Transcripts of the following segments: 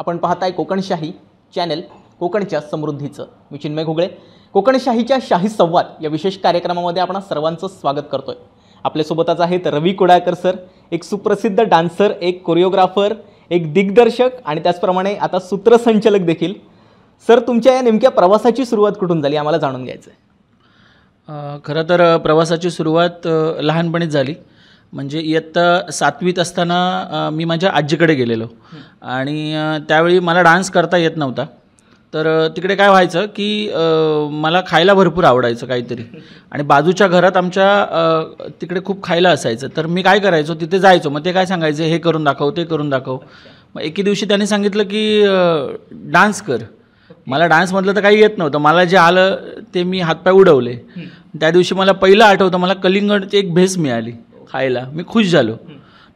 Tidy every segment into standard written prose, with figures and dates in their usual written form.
आपण पाहताय कोकणशाही चॅनल, कोकणच्या समृद्धीचं. मी चिन्मय घुगळे. कोकणशाहीच्या शाही संवाद या विशेष कार्यक्रमामध्ये आपण सर्वांचं स्वागत करतोय. आपल्यासोबतच आहेत रवी कुडाळकर सर, एक सुप्रसिद्ध डान्सर, एक कोरिओग्राफर, एक दिग्दर्शक आणि त्याचप्रमाणे आता सूत्रसंचालक देखील. सर, तुमच्या या नेमक्या प्रवासाची सुरुवात कुठून झाली आम्हाला जाणून घ्यायचं आहे. खरं तर प्रवासाची सुरुवात लहानपणीच झाली. म्हणजे इयत्ता 7वीत असताना मी माझ्या आजीकडे गेलेलो आणि त्यावेळी मला डान्स करता येत नव्हता. तर तिकडे काय व्हायचं की मला खायला भरपूर आवडायचं काहीतरी आणि बाजूच्या घरात आमच्या तिकडे खूप खायला असायचं. तर मी काय करायचो, तिथे जायचो. मग ते काय सांगायचे, हे करून दाखव, ते करून दाखव. मग एके दिवशी त्यांनी सांगितलं की डान्स कर. मला डान्समधलं तर काही येत नव्हतं. मला जे आलं ते मी हातपाय उडवले. त्या दिवशी मला पहिलं आठवतं, मला कलिंगडची एक भेस मिळाली खायला. मी खुश झालो.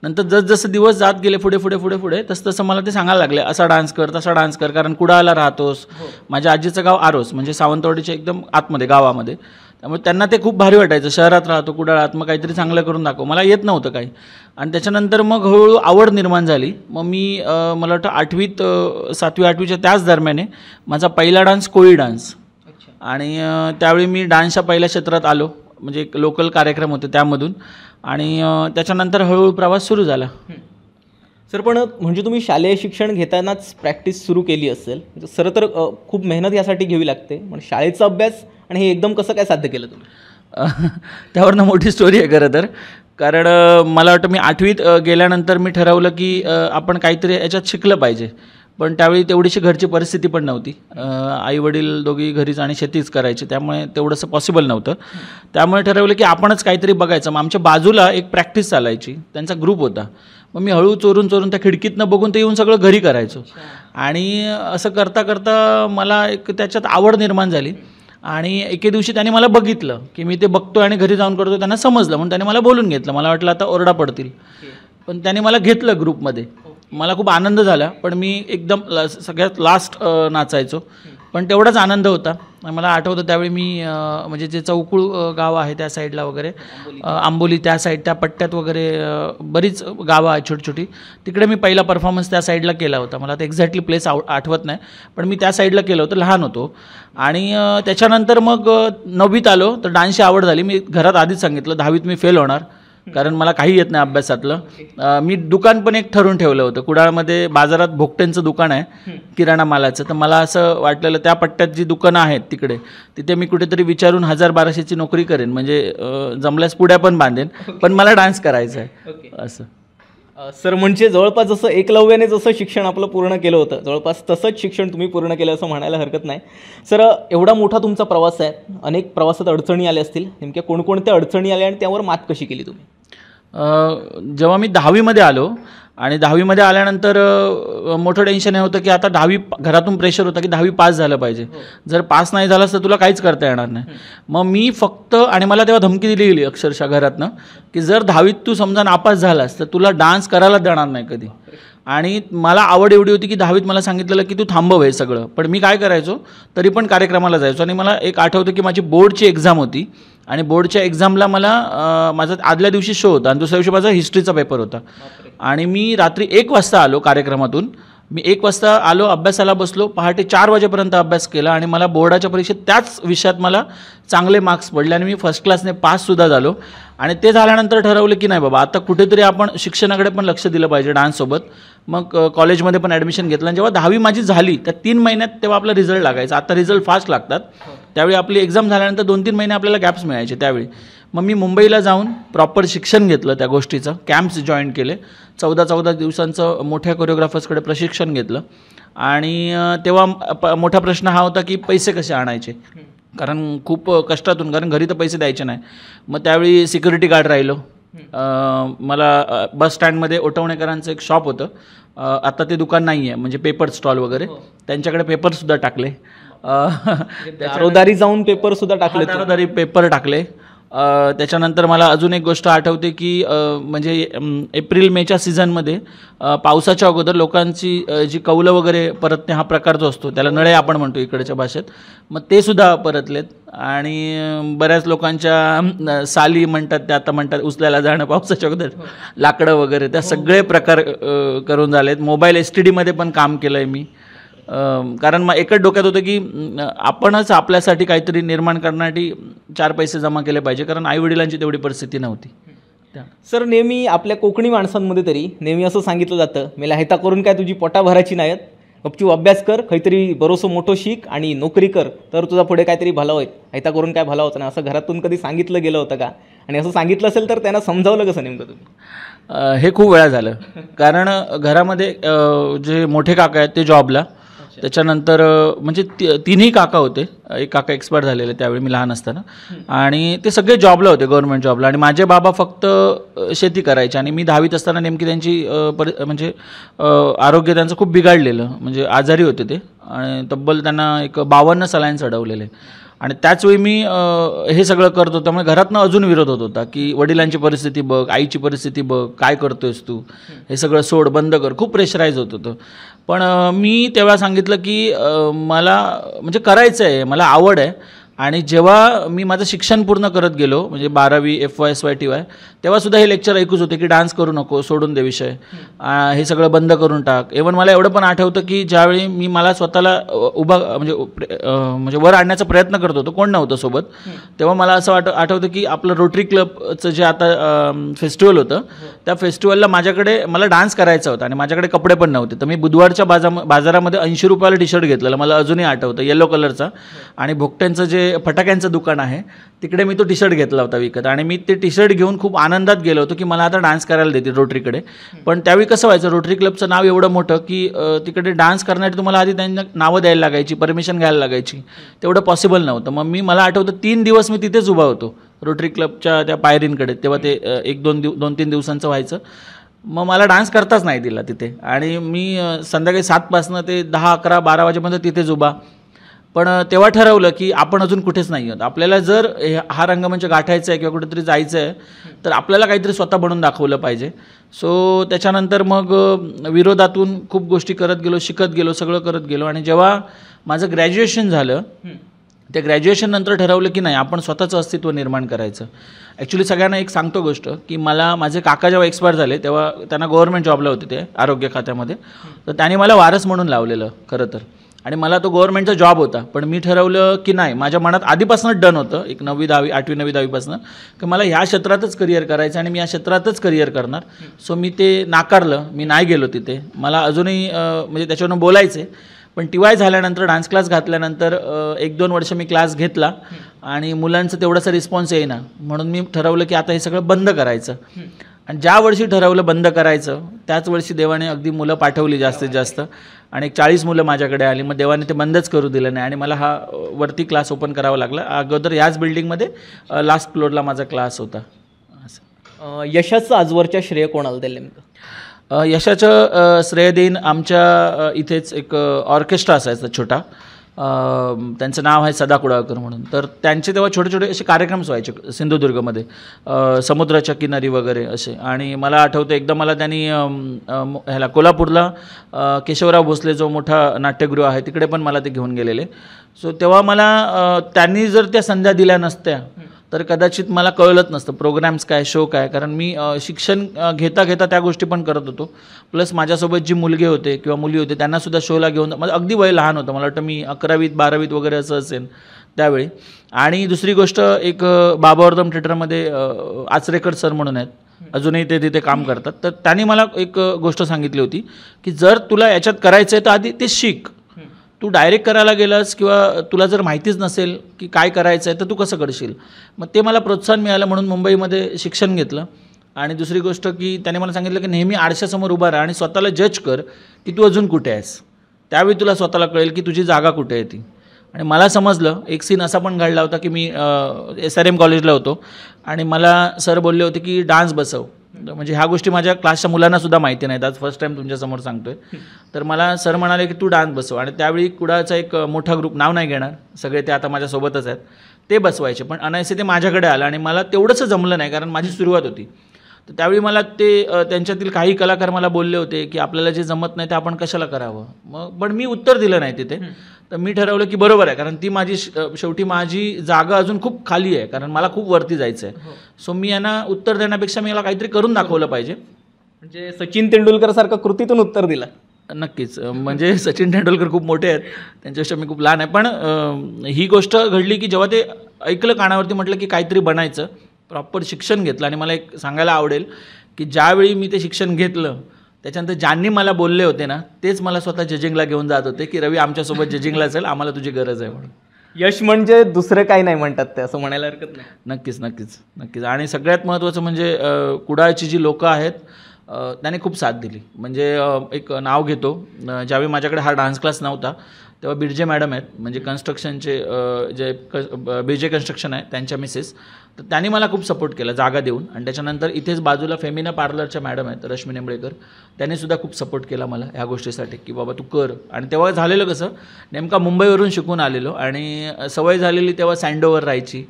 नंतर जसजसं दिवस जात गेले पुढे पुढे पुढे पुढे तसं मला ते सांगायला लागले, असा डान्स कर, तसा डान्स कर. कारण कुडाळला राहतोस. माझ्या आजीचं गाव आरोस, म्हणजे सावंतवाडीच्या एकदम आतमध्ये गावामध्ये. त्यामुळे त्यांना ते खूप भारी वाटायचं, शहरात राहतो कुडाळात, मग काहीतरी चांगलं करून दाखव. मला येत नव्हतं काही. आणि त्याच्यानंतर मग हळूहळू आवड निर्माण झाली. मग मी मला वाटतं 8वीत 7वी 8वीच्या त्याच दरम्याने माझा पहिला डान्स कोळी डान्स. आणि त्यावेळी मी डान्सच्या पहिल्या क्षेत्रात आलो. म्हणजे एक लोकल कार्यक्रम होते त्यामधून. आणि त्याच्यानंतर हळूहळू प्रवास सुरू झाला. सर, पण म्हणजे तुम्ही शालेय शिक्षण घेतानाच प्रॅक्टिस सुरू केली असेल. सर, तर खूप मेहनत यासाठी घ्यावी लागते. पण शाळेचा अभ्यास आणि हे एकदम कसं काय साध्य केलं तुम्ही? त्यावरनं मोठी स्टोरी आहे खरं तर. कारण मला वाटतं मी 8वीत गेल्यानंतर मी ठरवलं की आपण काहीतरी याच्यात शिकलं पाहिजे. पण त्यावेळी तेवढीशी घरची परिस्थिती पण नव्हती. आई वडील दोघी घरीच आणि शेतीच करायची, त्यामुळे तेवढंसं पॉसिबल नव्हतं. त्यामुळे ठरवलं की आपणच काहीतरी बघायचं. मग आमच्या बाजूला एक प्रॅक्टिस चालायची, त्यांचा ग्रुप होता. मग मी हळू चोरून चोरून त्या खिडकीतनं बघून ते येऊन सगळं घरी करायचो. आणि असं करता करता मला एक त्याच्यात आवड निर्माण झाली. आणि एके दिवशी त्यांनी मला बघितलं की मी ते बघतो आणि घरी जाऊन करतो. त्यांना समजलं, म्हणून त्यांनी मला बोलून घेतलं. मला वाटलं आता ओरडा पडतील, पण त्यांनी मला घेतलं ग्रुपमध्ये. मला खूप आनंद झाला. पण मी एकदम सगळ्यात लास्ट नाचायचो. पण तेवढाच आनंद होता. मला आठवतं त्यावेळी मी म्हणजे जे चौकुळ गाव आहे त्या साईडला वगैरे, आंबोली त्या साईड, त्या पट्ट्यात वगैरे बरीच गावं आहेत छोटी छोटी. तिकडे मी पहिला परफॉर्मन्स त्या साईडला केला होता. मला आता एक्झॅक्टली प्लेस आठवत नाही, पण मी त्या साईडला केलं होतं, लहान होतो. आणि त्याच्यानंतर मग 9वीत आलो तर डान्सची आवड झाली. मी घरात आधीच सांगितलं 10वीत मी फेल होणार, कारण मला काही येत नाही अभ्यासातलं. मी दुकान पण एक ठरवून ठेवलं होतं. कुडाळमध्ये बाजारात भोगट्यांचं दुकान आहे किराणा मालाचं. तर मला असं वाटलेलं त्या पट्ट्यात जी दुकानं आहेत तिकडे, तिथे मी कुठेतरी विचारून 1000-1200ची नोकरी करेन. म्हणजे जमल्यास पुड्या पण बांधेन, पण मला डान्स करायचा आहे असं. सर, म्हणजे जवळपास जसं एकलव्याने जसं शिक्षण आपलं पूर्ण केलं होतं, जवळपास तसंच शिक्षण तुम्ही पूर्ण केलं असं म्हणायला हरकत नाही. सर, एवढा मोठा तुमचा प्रवास आहे. अनेक प्रवासात अडचणी आल्या असतील. नेमक्या कोणकोणत्या अडचणी आल्या आणि त्यावर मात कशी केली तुम्ही? जेव्हा मी 10वीमध्ये आलो आणि 10वीमध्ये आल्यानंतर मोठं टेन्शन हे होतं की आता 10वी, घरातून प्रेशर होतं की 10वी पास झालं पाहिजे. जर पास नाही झालास तर तुला काहीच करता येणार नाही. मग मी फक्त, आणि मला तेव्हा धमकी दिली गेली अक्षरशः घरातनं की जर 10वीत तू समजा नापास झालास तर तुला डान्स करायला देणार नाही कधी. आणि मला आवड एवढी होती की 10वीत मला सांगितलेलं की तू थांबव हे सगळं. पण मी काय करायचो, तरी पण कार्यक्रमाला जायचो. आणि मला एक आठवतं की माझी बोर्डची एक्झाम होती आणि बोर्डच्या एक्झामला मला माझा आदल्या दिवशी शो होता आणि दुसऱ्या दिवशी माझा हिस्ट्रीचा पेपर होता. आणि मी रात्री 1 वाजता आलो कार्यक्रमातून. मी 1 वाजता आलो, अभ्यासाला बसलो, पहाटे 4 वाजेपर्यंत अभ्यास केला. आणि मला बोर्डाच्या परीक्षेत त्याच विषयात मला चांगले मार्क्स पडले आणि मी फर्स्ट क्लासने पाससुद्धा झालो. आणि ते झाल्यानंतर ठरवलं की नाही बाबा, आता कुठेतरी आपण शिक्षणाकडे पण लक्ष दिलं पाहिजे डान्ससोबत. मग कॉलेजमध्ये पण ॲडमिशन घेतलं. आणि जेव्हा 10वी माझी झाली त्या 3 महिन्यात तेव्हा आपला रिझल्ट लागायचा. आता रिझल्ट फास्ट लागतात. त्यावेळी आपली एक्झाम झाल्यानंतर 2-3 महिने आपल्याला गॅप्स मिळायचे त्यावेळी. मग मी मुंबईला जाऊन प्रॉपर शिक्षण घेतलं त्या गोष्टीचं. कॅम्प्स जॉईन केले. 14-14 दिवसांचं मोठ्या कोरिओग्राफर्सकडे प्रशिक्षण घेतलं. आणि तेव्हा मोठा प्रश्न हा होता की पैसे कसे आणायचे, कारण खूप कष्टातून, कारण घरी तर पैसे द्यायचे नाही. मग त्यावेळी सिक्युरिटी गार्ड राहिलो. मला बस स्टँडमध्ये ओटवणेकरांचं एक शॉप होतं. आता ते दुकान नाही आहे, म्हणजे पेपर स्टॉल वगैरे, त्यांच्याकडे पेपरसुद्धा टाकले. दारोदारी जाऊन पेपरसुद्धा टाकले. दारोदारी पेपर टाकले. त्याच्यानंतर मला अजून एक गोष्ट आठवते की म्हणजे एप्रिल मेच्या सीझनमध्ये पावसाच्या अगोदर लोकांची जी कौलं वगैरे परतणे हा प्रकार जो असतो त्याला नळे आपण म्हणतो इकडच्या भाषेत, मग ते सुद्धा परतलेत. आणि बऱ्याच लोकांच्या साली म्हणतात त्या आता म्हणतात उचलायला जाणं पावसाच्या अगोदर, लाकडं वगैरे त्या सगळे प्रकार करून झालेत. मोबाईल STDमध्ये पण काम केलं आहे मी, कारण मग एकच डोक्यात होतं की आपणच आपल्यासाठी काहीतरी निर्माण करण्यासाठी 4 पैसे जमा केले पाहिजे, कारण आईवडिलांची तेवढी परिस्थिती नव्हती. सर, नेहमी आपल्या कोकणी माणसांमध्ये तरी नेहमी असं सांगितलं जातं, मेला हैता करून काय तुझी पोटा भरायची नाहीत, गपचूप अभ्यास कर, काहीतरी बरोसं मोठं शिक आणि नोकरी कर, तर तुझा पुढे काहीतरी भला होईल, हैता करून काय भला होतं ना, असं घरातून कधी सांगितलं गेलं होतं का? आणि असं सांगितलं असेल तर त्यांना समजावलं कसं नेमकं तुम्ही? हे खूप वेळा झालं, कारण घरामध्ये जे मोठे काका आहेत ते जॉबला, त्याच्यानंतर म्हणजे तिन्ही काका होते, एक काका एक्सपायर झालेले त्यावेळी मी लहान असताना, आणि ते सगळे जॉबला होते, गव्हर्नमेंट जॉबला, आणि माझे बाबा फक्त शेती करायचे. आणि मी 10वीत असताना नेमकी त्यांची म्हणजे आरोग्य त्यांचं खूप बिघडलेलं, म्हणजे आजारी होते ते, आणि तब्बल त्यांना एक 52 सलाईन चढवलेले. आणि त्याचवेळी मी हे सगळं करत होतो, त्यामुळे घरातनं अजून विरोध होत होता की वडिलांची परिस्थिती बघ, आईची परिस्थिती बघ, काय करतोयस तू, हे सगळं सोड, बंद कर, खूप प्रेशराईज होत होतं. पण मी तेव्हा सांगितलं की मला म्हणजे करायचं आहे, मला आवड आहे. आणि जेव्हा मी माझं शिक्षण पूर्ण करत गेलो, म्हणजे 12वी FY SY TY, तेव्हासुद्धा हे लेक्चर ऐकूच होते की डान्स करू नको, सोडून दे विषय, हे सगळं बंद करून टाक. इव्हन मला एवढं पण आठवतं की ज्यावेळी मी मला स्वतःला उभा म्हणजे वर आणण्याचा प्रयत्न करत होतो, कोण नव्हतं सोबत, तेव्हा मला असं आठवतं की आपलं रोटरी क्लबचं जे आता फेस्टिवल होतं, त्या फेस्टिवलला मला डान्स करायचा होता आणि माझ्याकडे कपडे पण नव्हते. तर मी बुधवारच्या बाजारामध्ये 80 रुपयाला टी-शर्ट घेतलेलं, मला अजूनही आठवतं, येलो कलरचा. आणि भोगट्यांचं जे फटाक्यांचं दुकान आहे तिकडे मी तो टी-शर्ट घेतला होता विकत, आणि मी ते टी-शर्ट घेऊन खूप आनंदात गेलो होतो की मला आता डान्स करायला देते रोटरीकडे. पण त्यावेळी कसं व्हायचं, रोटरी क्लबचं नाव एवढं मोठं की तिकडे डान्स करण्यासाठी तुम्हाला आधी त्यांना नावं द्यायला लागायची, परमिशन घ्यायला लागायची, तेवढं पॉसिबल नव्हतं. मग मला आठवतं 3 दिवस मी तिथेच उभा होतो रोटरी क्लबच्या त्या पायरींकडे, तेव्हा ते 2-3 दिवसांचं व्हायचं. मग मला डान्स करताच नाही दिला तिथे, आणि मी संध्याकाळी 7 ते 10, 11, 12 वाजेपर्यंत तिथेच उभा. पण तेव्हा ठरवलं की आपण अजून कुठेच नाही आहोत, आपल्याला जर हा रंगमंच गाठायचा आहे किंवा कुठेतरी जायचं आहे तर आपल्याला काहीतरी स्वतः बनवून दाखवलं पाहिजे. सो त्याच्यानंतर मग विरोधातून खूप गोष्टी करत गेलो, शिकत गेलो, सगळं करत गेलो. आणि जेव्हा माझं ग्रॅज्युएशन झालं, त्या ग्रॅज्युएशन नंतर ठरवलं की नाही, आपण स्वतःचं अस्तित्व निर्माण करायचं. ॲक्च्युली सगळ्यांना एक सांगतो गोष्ट की माझे काका जेव्हा एक्सपायर झाले तेव्हा त्यांना गव्हर्नमेंट जॉबला होते ते आरोग्य खात्यामध्ये, तर त्यांनी मला वारस म्हणून लावलेलं खरं तर. आणि मला तो गव्हर्नमेंटचा जॉब होता, पण मी ठरवलं की नाही, माझ्या मनात आधीपासूनच डन होतं, एक 9वी 10वी 8वी 9वी 10वीपासून, की मला ह्या क्षेत्रातच करिअर करायचं आणि मी या क्षेत्रातच करिअर करणार. सो मी ते नाकारलं, मी नाही गेलो तिथे. मला अजूनही म्हणजे त्याच्यावरून बोलायचे, पण TY झाल्यानंतर, डान्स क्लास घातल्यानंतर 1-2 वर्ष मी क्लास घेतला आणि मुलांचं तेवढासा रिस्पॉन्स येईना, म्हणून मी ठरवलं की आता हे सगळं बंद करायचं. आणि ज्या वर्षी ठरवलं बंद करायचं त्याच वर्षी देवाने अगदी मुलं पाठवली जास्तीत जास्त, आणि 40 मुलं माझ्याकडे आली. मग देवाने ते बंदच करू दिलं नाही आणि मला हा वरती क्लास ओपन करावा लागला. अगोदर याच बिल्डिंगमध्ये लास्ट फ्लोअरला माझा क्लास होता. यशाचं आजवरच्या श्रेय कोणाला द्याल नेमकं? यशाचं श्रेय देईन आमच्या इथेच एक ऑर्केस्ट्रा असायचा छोटा, त्यांचं नाव आहे सदा कुडाळकर म्हणून. तर त्यांचे तेव्हा छोटे छोटे असे कार्यक्रम्स व्हायचे सिंधुदुर्गमध्ये, समुद्राच्या किनारी वगैरे असे. आणि मला आठवतं एकदा मला त्यांनी ह्याला कोल्हापूरला केशवराव भोसले जो मोठा नाट्यगृह आहे तिकडे पण मला ते घेऊन गेलेले. सो तेव्हा मला त्यांनी जर त्या संध्या दिल्या नसत्या तर कदाचित मला कळलंच नसतं प्रोग्रॅम्स काय, शो काय. कारण मी शिक्षण घेता घेता त्या गोष्टी पण करत होतो. प्लस माझ्यासोबत जी मुलगे होते किंवा मुली होते त्यांनासुद्धा शोला घेऊन, म्हणजे अगदी वय लहान होतं, मला वाटतं मी 11वीत 12वीत वगैरे असं असेल त्यावेळी. आणि दुसरी गोष्ट, एक बाबावर्धन थिएटरमध्ये आचरेकर सर म्हणून आहेत, अजूनही ते तिथे काम करतात. तर त्यांनी मला एक गोष्ट सांगितली होती की जर तुला याच्यात करायचं आहे तर आधी ते शिक. तू डायरेक्ट करायला गेलास किंवा तुला जर माहितीच नसेल की काय करायचं आहे तर तू कसं करशील. मग ते मला प्रोत्साहन मिळालं म्हणून मुंबईमध्ये शिक्षण घेतलं. आणि दुसरी गोष्ट की त्याने मला सांगितलं की नेहमी आरशासमोर उभा राहा आणि स्वतःला जज कर की तू अजून कुठे आहेस. त्यावेळी तुला स्वतःला कळेल की तुझी जागा कुठे आहे ती. आणि मला समजलं. एक सीन असा पण घडला होता की मी SRM कॉलेजला होतो आणि मला सर बोलले होते की डान्स बसव. म्हणजे ह्या गोष्टी माझ्या क्लासच्या मुलांनासुद्धा माहिती नाहीत, आज फर्स्ट टाईम तुमच्यासमोर सांगतोय. तर मला सर म्हणाले की तू डान्स बसव. आणि त्यावेळी कुडाळचा एक मोठा ग्रुप, नाव नाही घेणार, सगळे ते आता माझ्यासोबतच आहेत, ते बसवायचे, पण अनायसे ते माझ्याकडे आलं आणि मला तेवढंसं जमलं नाही, कारण माझी सुरुवात होती. तर त्यावेळी मला ते त्यांच्यातील काही कलाकार मला बोलले होते की आपल्याला जे जमत नाही ते आपण कशाला करावं. मग पण मी उत्तर दिलं नाही तिथे. तर मी ठरवलं की बरोबर आहे, कारण ती माझी शेवटी माझी जागा अजून खूप खाली आहे, कारण मला खूप वरती जायचं आहे. सो मी यांना उत्तर देण्यापेक्षा मी याला काहीतरी करून दाखवलं पाहिजे. म्हणजे सचिन तेंडुलकर सारखं कृतीतून उत्तर दिलं. नक्कीच. म्हणजे सचिन तेंडुलकर खूप मोठे आहेत, त्यांच्यापेक्षा मी खूप लहान आहे. पण ही गोष्ट घडली की जेव्हा ते ऐकलं कानावरती, म्हटलं की काहीतरी बनायचं, प्रॉपर शिक्षण घेतलं. आणि मला एक सांगायला आवडेल की ज्यावेळी मी ते शिक्षण घेतलं त्याच्यानंतर ज्यांनी मला बोलले होते ना, तेच मला स्वतः जजिंगला घेऊन जात होते की रवी आमच्यासोबत जजिंगला असेल, आम्हाला तुझी गरज आहे म्हणून. यश म्हणजे दुसरं काही नाही म्हणतात ते, असं म्हणायला हरकत नाही. नक्कीच नक्कीच नक्कीच. आणि सगळ्यात महत्त्वाचं म्हणजे कुडाळची जी लोकं आहेत त्याने खूप साथ दिली. म्हणजे एक नाव घेतो, ज्यावेळी माझ्याकडे हा डान्स क्लास नव्हता तेव्हा बिरजे मॅडम आहेत, म्हणजे कन्स्ट्रक्शनचे जे बीजे कन्स्ट्रक्शन आहे त्यांच्या मिसेस, तर त्यांनी मला खूप सपोर्ट केला जागा देऊन. आणि त्याच्यानंतर इथेच बाजूला फेमिना पार्लरच्या मॅडम आहेत रश्मी निंबळेकर, त्यांनीसुद्धा खूप सपोर्ट केला मला ह्या गोष्टीसाठी की बाबा तू कर. आणि तेव्हा झालेलं कसं, नेमका मुंबईवरून शिकून आलेलो आणि सवय झालेली तेव्हा सँडोवर राहायची,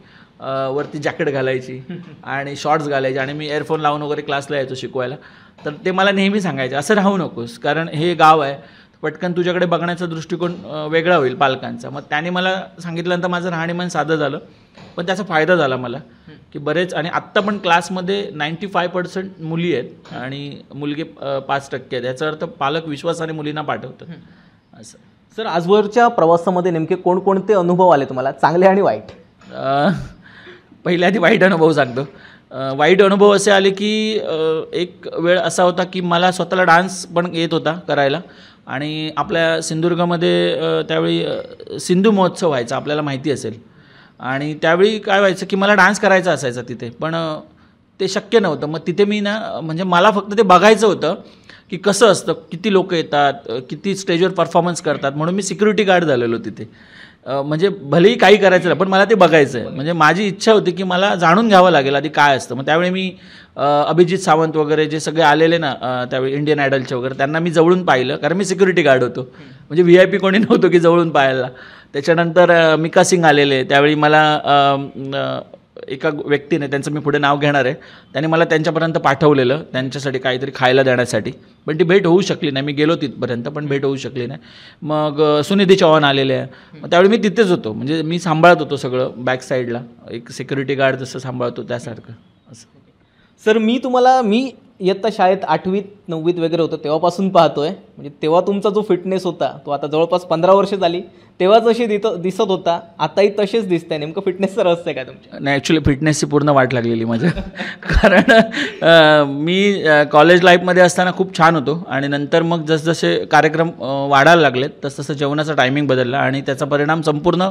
वरती जॅकेट घालायची आणि शॉर्ट्स घालायचे, आणि मी एअरफोन लावून वगैरे क्लासला यायचो शिकवायला. तर ते मला नेहमी सांगायचे असं राहू नकोस, कारण हे गाव आहे, पटकन तुझ्याकडे बघण्याचा दृष्टिकोन वेगळा होईल पालकांचा. मग त्याने मला सांगितल्यानंतर माझं राहणीमान साधं झालं, पण त्याचा फायदा झाला मला की बरेच. आणि आत्ता पण क्लासमध्ये 95% मुली आहेत आणि मुलगे 5% आहेत. याचा अर्थ पालक विश्वासाने मुलींना पाठवतात असं. सर, आजवरच्या प्रवासामध्ये नेमके कोणकोणते अनुभव आले तुम्हाला, चांगले आणि वाईट? पहिल्या आधी वाईट अनुभव सांगतो. वाईट अनुभव असे आले की एक वेळ असा होता की मला स्वतःला डान्स पण येत होता करायला, आणि आपल्या सिंधुदुर्गामध्ये त्यावेळी सिंधू महोत्सव व्हायचा, आपल्याला माहिती असेल. आणि त्यावेळी काय व्हायचं की मला डान्स करायचा असायचा तिथे, पण ते शक्य नव्हतं. मग तिथे मी ना, म्हणजे मला फक्त ते बघायचं होतं की कसं असतं, किती लोक येतात, किती स्टेजवर परफॉर्मन्स करतात, म्हणून मी सिक्युरिटी गार्ड झालेलो तिथे. म्हणजे भलेही काही करायचं नाही, पण मला ते बघायचं आहे. म्हणजे माझी इच्छा होती की मला जाणून घ्यावं लागेल आधी काय असतं. मग त्यावेळी मी अभिजित सावंत वगैरे जे सगळे आलेले ना त्यावेळी इंडियन आयडलचे वगैरे, त्यांना मी जवळून पाहिलं, कारण मी सिक्युरिटी गार्ड होतो, म्हणजे VIP कोणी नव्हतं की जवळून पाहायला. त्याच्यानंतर मिका सिंग आलेले, त्यावेळी मला एका व्यक्तीने, त्यांचं मी पुढे नाव घेणार आहे, त्याने मला त्यांच्यापर्यंत पाठवलेलं त्यांच्यासाठी काहीतरी खायला देण्यासाठी, पण ती भेट होऊ शकली नाही. मी गेलो तिथपर्यंत पण भेट होऊ शकली नाही. मग सुनिधी चव्हाण आलेले आहे, मग त्यावेळी मी तिथेच होतो, म्हणजे मी सांभाळत होतो सगळं बॅक साईडला, एक सिक्युरिटी गार्ड जसं सांभाळतो त्यासारखं असं. सर, मी इयत्ता शाळेत 8वीत 9वीत वगैरे होतं तेव्हापासून पाहतोय, म्हणजे तेव्हा तुमचा जो फिटनेस होता तो आता जवळपास 15 वर्ष झाली, तेव्हा जशी दिसत होता आताही तसेच दिसतंय. नेमकं फिटनेसचं रहस्य काय तुमच्या? नाही, ॲक्च्युली फिटनेसची पूर्ण वाट लागलेली माझ्या. कारण मी कॉलेज लाईफमध्ये असताना खूप छान होतो, आणि नंतर मग जसजसे कार्यक्रम वाढायला लागलेत तसतसं जेवणाचा टायमिंग बदलला, आणि त्याचा परिणाम संपूर्ण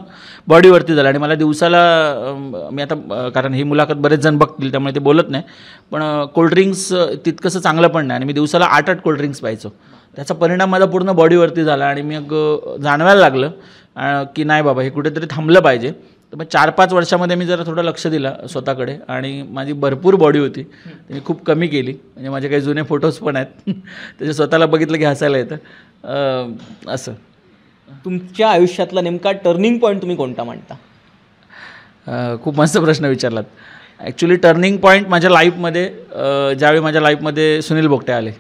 बॉडीवरती झाला. आणि मला दिवसाला मी आता, कारण ही मुलाखत बरेच जण बघतील त्यामुळे ते बोलत नाही, पण कोल्ड्रिंक्स तितकंसं चांगलं पण नाही, आणि मी दिवसाला 8 कोल्ड्रिंक्स प्यायचो. त्याचा परिणाम माझा पूर्ण बॉडीवरती झाला, आणि मग जाणवायला लागलं की नाही बाबा, हे कुठेतरी थांबलं पाहिजे. तर मग 4-5 वर्षामध्ये मी जरा थोडं लक्ष दिलं स्वतःकडे, आणि माझी भरपूर बॉडी होती मी खूप कमी केली. म्हणजे माझे काही जुने फोटोज पण आहेत, त्याचे स्वतःला बघितलं की हसायला येतं असं. तुमच्या आयुष्यातला नेमका टर्निंग पॉईंट तुम्ही कोणता मानता? खूप मस्त प्रश्न विचारलात. ॲक्च्युली टर्निंग पॉईंट माझ्या लाईफमध्ये ज्यावेळी माझ्या लाईफमध्ये सुनील बोगटे आले.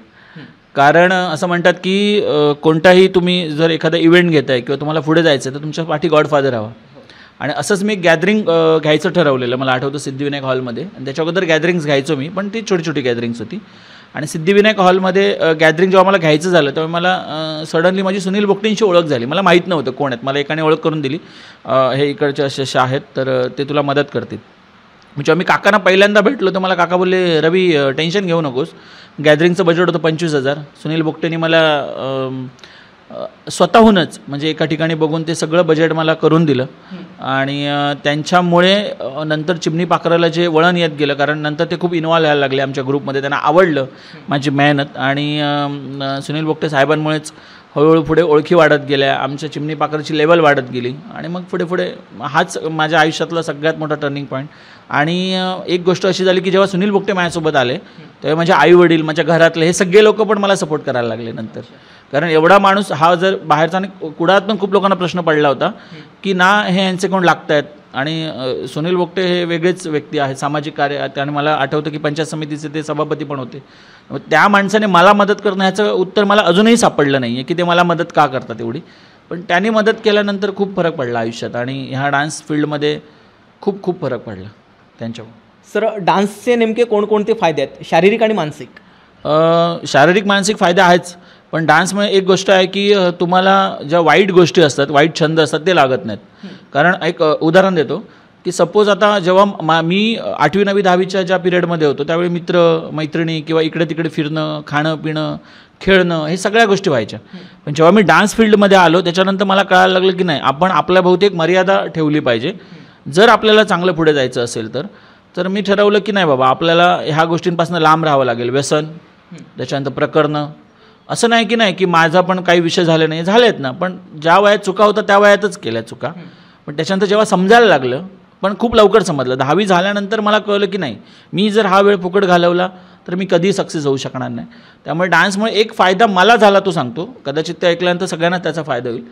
कारण असं म्हणतात की कोणताही तुम्ही जर एखादा इव्हेंट घेताय किंवा तुम्हाला पुढे जायचं आहे तर तुमच्या पाठी गॉडफादर हवा. आणि असंच मी एक गॅदरिंग घ्यायचं ठरवलेलं, मला आठवतं सिद्धिविनायक हॉलमध्ये. आणि त्याच्या अगोदर गॅदरिंग्स घ्यायचो मी, पण ती छोटी छोटी गॅदरिंग्स होती. आणि सिद्धिविनायक हॉलमध्ये गॅदरिंग जेव्हा मला घ्यायचं झालं तेव्हा मला सडनली माझी सुनील बोगटेंशी ओळख झाली. मला माहीत नव्हतं कोण आहेत, मला एकाने ओळख करून दिली, हे इकडचे असे आहेत तर ते तुला मदत करतील. जेव्हा मी काकांना पहिल्यांदा भेटलो तर मला काका बोलले, रवी टेन्शन घेऊ नकोस, गॅदरिंगचं बजेट होतं 25,000. सुनील बोगटेंनी मला स्वतःहूनच म्हणजे एका ठिकाणी बघून ते सगळं बजेट मला करून दिलं. आणि त्यांच्यामुळे नंतर चिमणी पाखराला जे वळण येत गेलं, कारण नंतर ते खूप इन्व्हॉल्व व्हायला लागले आमच्या ग्रुपमध्ये, त्यांना आवडलं माझी मेहनत. आणि सुनील बोगटे साहेबांमुळेच हळूहळू पुढे ओळखी वाढत गेल्या, आमच्या चिमणी पाखराची लेवल वाढत गेली. आणि मग पुढे पुढे हाच माझ्या आयुष्यातला सगळ्यात मोठा टर्निंग पॉईंट. आणि एक गोष्ट अशी झाली की जेव्हा सुनील बोगटे माझ्यासोबत आले तेव्हा माझे आईवडील, माझ्या घरातले हे सगळे लोक पण मला सपोर्ट करायला लागले नंतर. कारण एवढा माणूस हा जर बाहेरचा, आणि कुडाळात पण खूप लोकांना प्रश्न पडला होता की ना हे यांचे कोण लागत आहेत, आणि सुनील बोगटे हे वेगळेच व्यक्ती आहेत, सामाजिक कार्य. त्याने मला आठवतं की पंचायत समितीचे ते सभापती पण होते. त्या माणसाने मला मदत करणं ह्याचं उत्तर मला अजूनही सापडलं नाही आहे की ते मला मदत का करतात एवढी. पण त्यांनी मदत केल्यानंतर खूप फरक पडला आयुष्यात आणि ह्या डान्स फील्डमध्ये खूप खूप फरक पडला त्यांच्यावर. सर, डान्सचे नेमके कोणकोणते फायदे आहेत, शारीरिक आणि मानसिक? शारीरिक मानसिक फायदे आहेच, पण डान्समुळे एक गोष्ट आहे की तुम्हाला ज्या वाईट गोष्टी असतात, वाईट छंद असतात ते लागत नाहीत. कारण एक उदाहरण देतो की सपोज आता जेव्हा मी 8वी 9वी 10वीच्या ज्या पिरियडमध्ये होतो त्यावेळी मित्र मैत्रिणी किंवा इकडे तिकडे फिरणं, खाणं पिणं, खेळणं हे सगळ्या गोष्टी व्हायच्या. पण जेव्हा मी डान्स फील्डमध्ये आलो त्याच्यानंतर मला कळायला लागलं की नाही, आपण आपल्याभोवती एक मर्यादा ठेवली पाहिजे. जर आपल्याला चांगलं पुढे जायचं असेल तर मी ठरवलं की नाही बाबा, आपल्याला ह्या गोष्टींपासून लांब राहावं लागेल. व्यसन, त्याच्यानंतर प्रकरणं. असं नाही की नाही की माझा पण काही विषय झाले नाही, झालेत ना, पण ज्या वयात चुका होता त्या वयातच केल्या चुका. पण त्याच्यानंतर जेव्हा समजायला लागलं, पण खूप लवकर समजलं, 10वी झाल्यानंतर मला कळलं की नाही, मी जर हा वेळ फुकट घालवला तर मी कधीही सक्सेस होऊ शकणार नाही. त्यामुळे डान्समुळे एक फायदा मला झाला तो सांगतो, कदाचित ते ऐकल्यानंतर सगळ्यांना त्याचा फायदा होईल,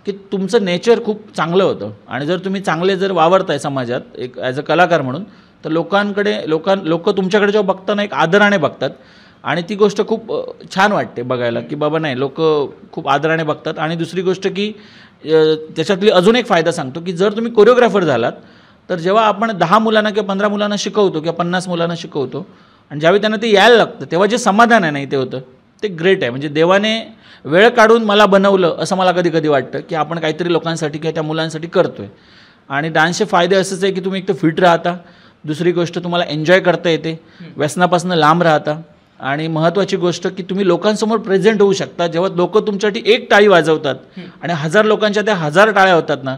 की तुमचं नेचर खूप चांगलं होतं. आणि जर तुम्ही चांगले जर वावरताय समाजात एक ॲज अ कलाकार म्हणून, तर लोक तुमच्याकडे जेव्हा बघताना एक आदराने बघतात आणि ती गोष्ट खूप छान वाटते बघायला की बाबा नाही, लोक खूप आदराने बघतात. आणि दुसरी गोष्ट की त्याच्यातली अजून एक फायदा सांगतो की जर तुम्ही कोरिओग्राफर झालात तर जेव्हा आपण 10 मुलांना किंवा 15 मुलांना शिकवतो किंवा 50 मुलांना शिकवतो आणि ज्यावेळी त्यांना ते यायला लागतं तेव्हा जे समाधान आहे नाही ते होतं, ते ग्रेट आहे. म्हणजे देवाने वेळ काढून मला बनवलं असं मला कधी कधी वाटतं की आपण काहीतरी लोकांसाठी किंवा त्या मुलांसाठी करतोय. आणि डान्सचे फायदे असेच आहे की तुम्ही एक तर फिट राहता, दुसरी गोष्ट तुम्हाला एन्जॉय करता येते, व्यसनापासून लांब राहता, आणि महत्त्वाची गोष्ट की तुम्ही लोकांसमोर प्रेझेंट होऊ शकता. जेव्हा लोक तुमच्यासाठी एक टाळी वाजवतात आणि 1000 लोकांच्या त्या 1000 टाळ्या होतात ना,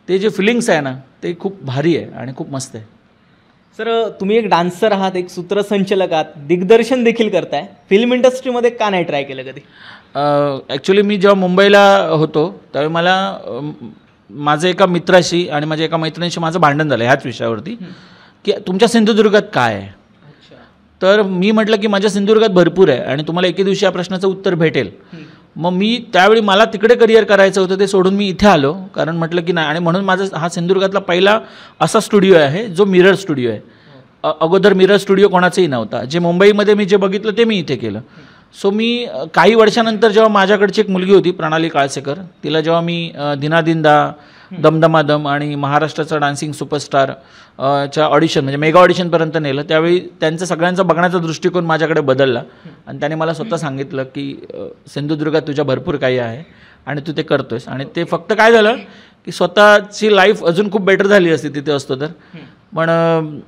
ते जे फिलिंग्स आहे ना ते खूप भारी आहे आणि खूप मस्त आहे. सर, तुम्ही एक डान्सर आहात, एक सूत्रसंचालक आहात, दिग्दर्शन देखील करताय. फिल्म इंडस्ट्रीमध्ये का नाही ट्राय केलं कधी? ॲक्च्युली मी जेव्हा मुंबईला होतो त्यावेळी मला माझ्या एका मित्राशी आणि माझ्या एका मैत्रिणीशी माझं भांडण झालं ह्याच विषयावरती की तुमच्या सिंधुदुर्गात काय आहे. तर मी म्हटलं की माझ्या सिंधुदुर्गात भरपूर आहे आणि तुम्हाला एके दिवशी या प्रश्नाचं उत्तर भेटेल. मग मी त्यावेळी मला तिकडे करिअर करायचं होतं, ते सोडून मी इथे आलो, कारण म्हटलं की नाही. आणि म्हणून माझा हा सिंधुदुर्गातला पहिला असा स्टुडिओ आहे जो मिरर स्टुडिओ आहे. अगोदर मिरर स्टुडिओ कोणाचाही नव्हता. जे मुंबईमध्ये मी जे बघितलं ते मी इथे केलं. सो मी काही वर्षानंतर जेव्हा माझ्याकडची एक मुलगी होती प्रणाली काळसेकर, तिला जेव्हा मी दिनादिनदा, दमदमादम आणि महाराष्ट्राचा डान्सिंग सुपरस्टार च्या ऑडिशन म्हणजे मेगा ऑडिशनपर्यंत नेलं, त्यावेळी त्यांचा सगळ्यांचा बघण्याचा दृष्टिकोन माझ्याकडे बदलला. आणि त्याने मला स्वतः सांगितलं की सिंधुदुर्गात तुझ्या भरपूर काही आहे आणि तू ते करतोयस. आणि ते फक्त काय झालं की स्वतःची लाईफ अजून खूप बेटर झाली असती तिथे असतो तर, पण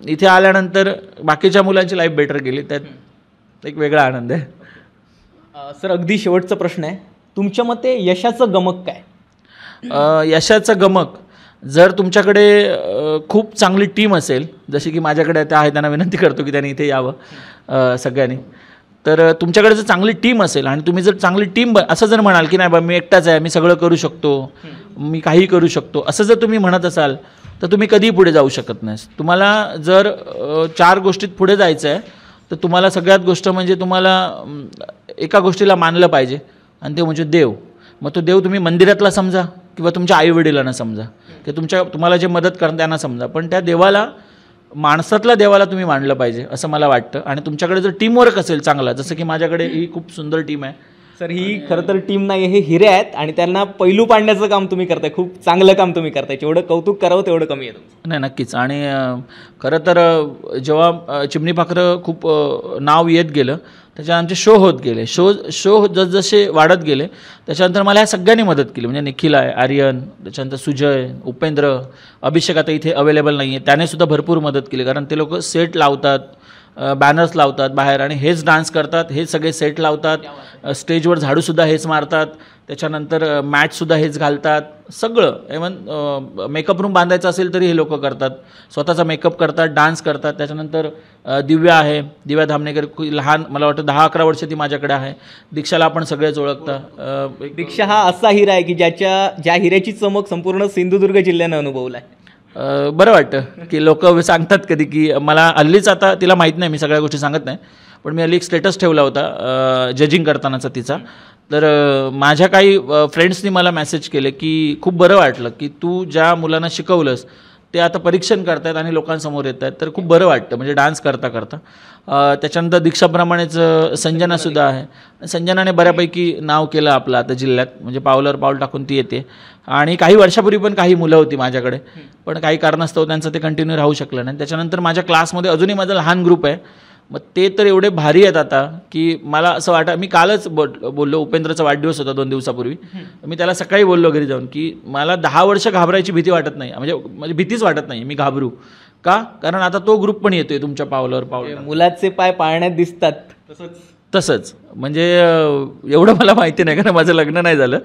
इथे आल्यानंतर बाकीच्या मुलांची लाईफ बेटर गेली, त्यात एक वेगळा आनंद आहे. सर, अगदी शेवटचा प्रश्न आहे, तुमच्या मते यशाचं गमक काय? यशाचं गमक, जर तुमच्याकडे खूप चांगली टीम असेल, जशी की माझ्याकडे त्या आहे, त्यांना विनंती करतो की त्यांनी इथे यावं सगळ्यांनी. तर तुमच्याकडे जर चांगली टीम असेल आणि तुम्ही जर चांगली टीम असं जर म्हणाल की नाही बा मी एकटाच आहे, मी सगळं करू शकतो, मी काही करू शकतो, असं जर तुम्ही म्हणत असाल तर तुम्ही कधीही पुढे जाऊ शकत नाही. तुम्हाला जर 4 गोष्टीत पुढे जायचं आहे तर तुम्हाला सगळ्यात गोष्ट म्हणजे तुम्हाला एका गोष्टीला मानलं पाहिजे आणि ते म्हणजे देव. मग तो देव तुम्ही मंदिरातला समजा किंवा तुमच्या आईवडिलांना समजा किंवा तुम्हाला जे मदत करतात त्यांना समजा, पण त्या देवाला, माणसातल्या देवाला तुम्ही मानलं पाहिजे असं मला वाटतं. आणि तुमच्याकडे जर टीमवर्क असेल चांगला, जसं की माझ्याकडे ही खूप सुंदर टीम आहे. सर, ही खरं तर टीम नाही, हे हिरे आहेत आणि त्यांना पैलू पाडण्याचं काम तुम्ही करताय, खूप चांगलं काम तुम्ही करताय. जेवढं कौतुक करावं तेवढं कमी आहे तुमचं. नाही, नक्कीच. आणि खरं तर जेव्हा चिमणी पाखरं खूप नाव येत गेलं त्याच्या आमचे शो होत गेले, शो जसजसे वाढत गेले त्याच्यानंतर मला ह्या सगळ्यांनी मदत केली. म्हणजे निखिल आहे, आर्यन, त्याच्यानंतर सुजय, उपेंद्र, अभिषेक आता इथे अवेलेबल नाही आहे, त्यानेसुद्धा भरपूर मदत केली. कारण ते लोक सेट लावतात, बॅनर्स लावतात बाहेर आणि हेच डान्स करतात, हेच सगळे सेट लावतात, स्टेजवर झाडूसुद्धा हेच मारतात, त्याच्यानंतर मॅटसुद्धा हेच घालतात, सगळं. इव्हन मेकअप रूम बांधायचं असेल तरी हे लोक करतात, स्वतःचा मेकअप करतात, डान्स करतात. त्याच्यानंतर दिव्या आहे, दिव्या धामणेकर, लहान, मला वाटतं 10-11 वर्ष ती माझ्याकडे आहे. दीक्षाला आपण सगळेच ओळखता. दीक्षा हा असा हिरा आहे की ज्या हिऱ्याची चमक संपूर्ण सिंधुदुर्ग जिल्ह्यानं अनुभवला आहे. बरं वाटतं की लोक सांगतात कधी की मला हल्लीच, आता तिला माहीत नाही, मी सगळ्या गोष्टी सांगत नाही, पण मी हल्ली एक स्टेटस ठेवला होता जजिंग करतानाचा तिचा. तर माझ्या काही फ्रेंड्सनी मला मेसेज केले की खूप बरं वाटलं की तू ज्या मुलांना शिकवलंस ते आता परीक्षण करतायत आणि लोकांसमोर येत आहेत, तर खूप बरं वाटतं म्हणजे डान्स करता करता. त्याच्यानंतर दीक्षाप्रमाणेच संजनासुद्धा आहे. संजनाने बऱ्यापैकी नाव केलं आपलं आता जिल्ह्यात, म्हणजे पावलावर पाऊल टाकून ती येते. आणि काही वर्षापूर्वी पण काही मुलं होती माझ्याकडे, पण काही कारणास्तव त्यांचं ते कंटिन्यू राहू शकलं नाही. त्याच्यानंतर माझ्या क्लासमध्ये अजूनही माझा लहान ग्रुप आहे. मग ते तर एवढे भारी आहेत आता की मला असं वाटतं, मी कालच बोललो, उपेंद्रचा वाढदिवस होता 2 दिवसापूर्वी, मी त्याला सकाळी बोललो घरी जाऊन की मला 10 वर्ष घाबरायची भीती वाटत नाही, म्हणजे भीतीच वाटत नाही मी घाबरू का, कारण आता तो ग्रुप पण येतोय तुमच्या पावलावर पाऊल. मुलाचे पाय पाळण्यात दिसतात तसंच म्हणजे एवढं मला माहिती नाही कारण माझं लग्न नाही झालं,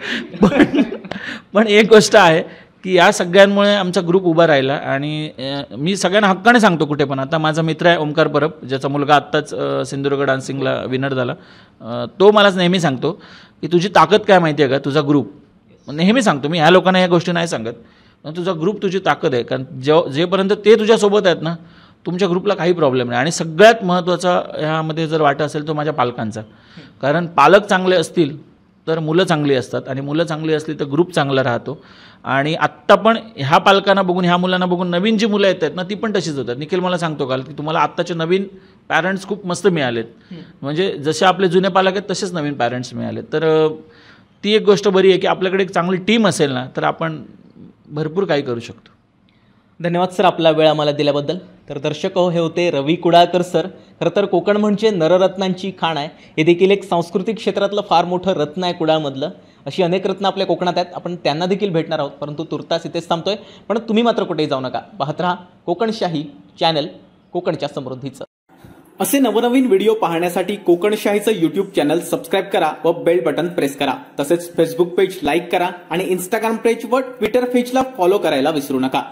पण एक गोष्ट आहे की या सगळ्यांमुळे आमचा ग्रुप उभा राहिला. आणि मी सगळ्यांना हक्काने सांगतो कुठे पण, आता माझा मित्र आहे ओमकार परब, ज्याचा मुलगा आत्ताच सिंधुदुर्ग डान्सिंगला विनर झाला, तो मलाच नेहमी सांगतो की तुझी ताकद काय माहिती आहे का, तुझा ग्रुप. नेहमी सांगतो मी, ह्या लोकांना ह्या गोष्टी नाही सांगत, पण तुझा ग्रुप तुझी ताकद आहे. कारण जेपर्यंत ते तुझ्यासोबत आहेत ना, तुमच्या ग्रुपला काही प्रॉब्लेम नाही. आणि सगळ्यात महत्त्वाचा ह्यामध्ये जर वाटा असेल तो माझ्या पालकांचा, कारण पालक चांगले असतील तर मुलं चांगली असतात, आणि मुलं चांगली असली तर ग्रुप चांगला राहतो. आणि आत्ता पण ह्या पालकांना बघून, ह्या मुलांना बघून नवीन जी मुलं येत आहेत ना, ती पण तशीच होतात. निखिल मला सांगतो काल की तुम्हाला आत्ताचे नवीन पॅरेंट्स खूप मस्त मिळालेत, म्हणजे जसे आपले जुने पालक आहेत तसेच नवीन पॅरेंट्स मिळालेत. तर ती एक गोष्ट बरी आहे की आपल्याकडे एक चांगली टीम असेल ना, तर आपण भरपूर काही करू शकतो. धन्यवाद सर आपला वेळ आम्हाला दिल्याबद्दल. तर दर्शक हो, हे होते रवी कुडाळकर सर. खरं तर कोकण म्हणजे नररत्नांची खाण आहे. हे देखील एक सांस्कृतिक क्षेत्रातलं फार मोठं रत्न आहे कुडाळमधलं. अशी अनेक रत्न आपल्या कोकणात आहेत, आपण त्यांना देखील भेटणार आहोत. परंतु तुर्तास इथेच थांबतोय, पण तुम्ही मात्र कुठेही जाऊ नका. पाहत राहा कोकणशाही चॅनल, कोकणच्या समृद्धीचं. असे नवनवीन व्हिडिओ पाहण्यासाठी कोकणशाहीचं यूट्यूब चॅनल सबस्क्राईब करा व बेल बटन प्रेस करा. तसेच फेसबुक पेज लाईक करा आणि इंस्टाग्राम पेज व ट्विटर पेजला फॉलो करायला विसरू नका.